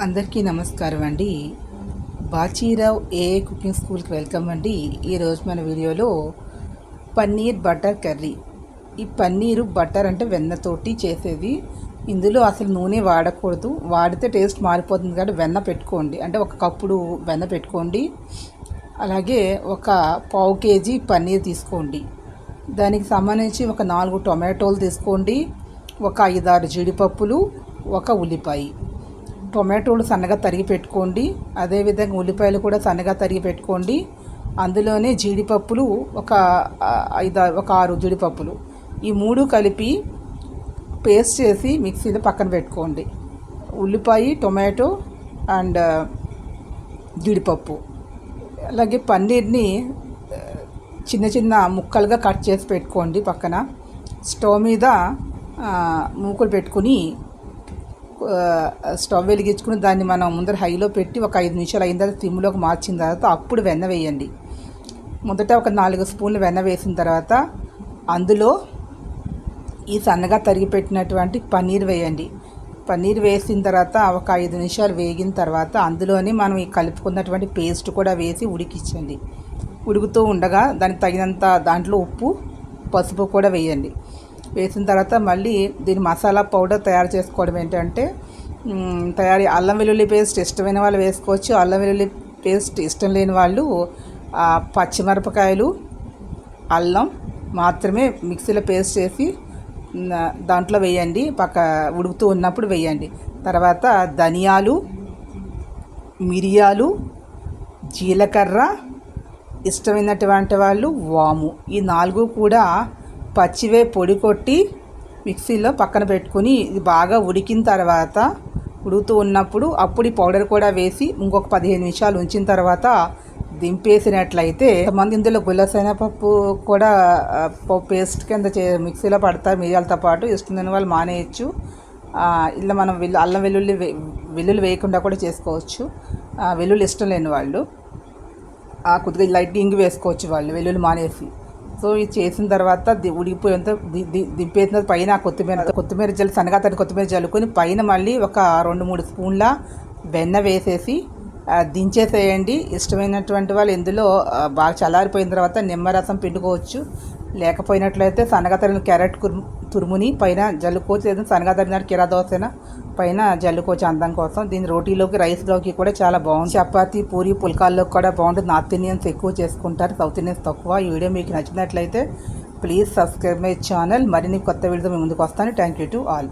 అందరికీ నమస్కారం అండి. బాచీరావ్ ఏఏ కుకింగ్ స్కూల్కి వెల్కమ్ అండి. ఈరోజు మన వీడియోలో పన్నీర్ బటర్ కర్రీ. ఈ పన్నీరు బటర్ అంటే వెన్నతోటి చేసేది. ఇందులో అసలు నూనె వాడకూడదు. వాడితే టేస్ట్ మారిపోతుంది కాబట్టి వెన్న పెట్టుకోండి. అంటే ఒక కప్పుడు వెన్న పెట్టుకోండి. అలాగే ఒక పావు కేజీ పన్నీర్ తీసుకోండి. దానికి సంబంధించి ఒక 4 టొమాటోలు తీసుకోండి. ఒక 5-6 జీడిపప్పులు, ఒక ఉల్లిపాయ. టొమాటోలు సన్నగా తరిగి పెట్టుకోండి. అదేవిధంగా ఉల్లిపాయలు కూడా సన్నగా తరిగి పెట్టుకోండి. అందులోనే జీడిపప్పులు ఒక 6 జీడిపప్పులు, ఈ 3 కలిపి పేస్ట్ చేసి మిక్సీలో పక్కన పెట్టుకోండి. ఉల్లిపాయ, టొమాటో అండ్ జీడిపప్పు. అలాగే పన్నీర్ని చిన్న చిన్న ముక్కలుగా కట్ చేసి పెట్టుకోండి పక్కన. స్టవ్ మీద మూకులు పెట్టుకుని స్టవ్ వెలిగించుకుని దాన్ని మనం ముందర హైలో పెట్టి ఒక 5 నిమిషాలు అయిన తర్వాత సిమ్లోకి మార్చిన తర్వాత అప్పుడు వెన్న వేయండి. మొదట ఒక 4 స్పూన్లు వెన్న వేసిన తర్వాత అందులో ఈ సన్నగా తరిగి పెట్టినటువంటి పన్నీర్ వేయండి. పన్నీర్ వేసిన తర్వాత ఒక 5 నిమిషాలు వేగిన తర్వాత అందులోనే మనం ఈ కలుపుకున్నటువంటి పేస్ట్ కూడా వేసి ఉడికించండి. ఉడుకుతూ ఉండగా దానికి తగినంత దాంట్లో ఉప్పు, పసుపు కూడా వేయండి. వేసిన తర్వాత మళ్ళీ దీని మసాలా పౌడర్ తయారు చేసుకోవడం ఏంటంటే అల్లం వెల్లుల్లి పేస్ట్ ఇష్టమైన వాళ్ళు వేసుకోవచ్చు. అల్లం వెల్లుల్లి పేస్ట్ ఇష్టం లేని వాళ్ళు పచ్చిమిరపకాయలు, అల్లం మాత్రమే మిక్సీలో పేస్ట్ చేసి దాంట్లో వేయండి. ఉడుకుతూ ఉన్నప్పుడు వేయండి. తర్వాత ధనియాలు, మిరియాలు, జీలకర్ర, ఇష్టమైనటువంటి వాళ్ళు వాము, ఈ 4 కూడా పచ్చివే పొడి కొట్టి మిక్సీలో పక్కన పెట్టుకుని ఇది బాగా ఉడికిన తర్వాత ఉడుకుతూ ఉన్నప్పుడు అప్పుడు ఈ పౌడర్ కూడా వేసి ఇంకొక 15 నిమిషాలు ఉంచిన తర్వాత దింపేసినట్లయితే కొంతమంది ఇందులో గుల్లశనగపప్పు కూడా పేస్ట్ కింద మిక్సీలో పడతారు మిరియాలతో పాటు. ఇష్టం లేని వాళ్ళు మానేయచ్చు. ఇలా మనం అల్లం వెల్లుల్లి వేయకుండా కూడా చేసుకోవచ్చు. వెల్లుల్లి ఇష్టం లేని వాళ్ళు కొద్దిగా లైట్ ఇంగు వేసుకోవచ్చు వాళ్ళు వెల్లుల్లి మానేసి. సో ఇది చేసిన తర్వాత ఉడికిపోయేంత దింపేసిన పైన కొత్తిమీర జల్లు సన్నగా తరిగి కొత్తిమీర జల్లుకొని పైన మళ్ళీ ఒక 2-3 స్పూన్ల వెన్న వేసేసి దించేసేయండి. ఇష్టమైనటువంటి వాళ్ళు ఇందులో బాగా చల్లారిపోయిన తర్వాత నిమ్మరసం పిండుకోవచ్చు. లేకపోయినట్లయితే సన్నగా తరిగిన క్యారెట్ తురుముని పైన జల్లుకోవచ్చు. లేదా సన్నగా తరిగిన కీరా దోసైనా పైన జల్లుకోవచ్చు అందం కోసం. దీని రోటీలోకి, రైస్లోకి కూడా చాలా బాగుంటుంది. చపాతీ, పూరి, పుల్కాల్లోకి కూడా బాగుంటుంది. నార్త్ ఇండియన్స్ ఎక్కువ చేసుకుంటారు, సౌత్ ఇండియన్స్ తక్కువ. ఈ వీడియో మీకు నచ్చినట్లయితే ప్లీజ్ సబ్స్క్రైబ్ మై ఛానల్. మరిన్ని కొత్త వీడియోతో మీ ముందుకు వస్తాను. Thank you to all.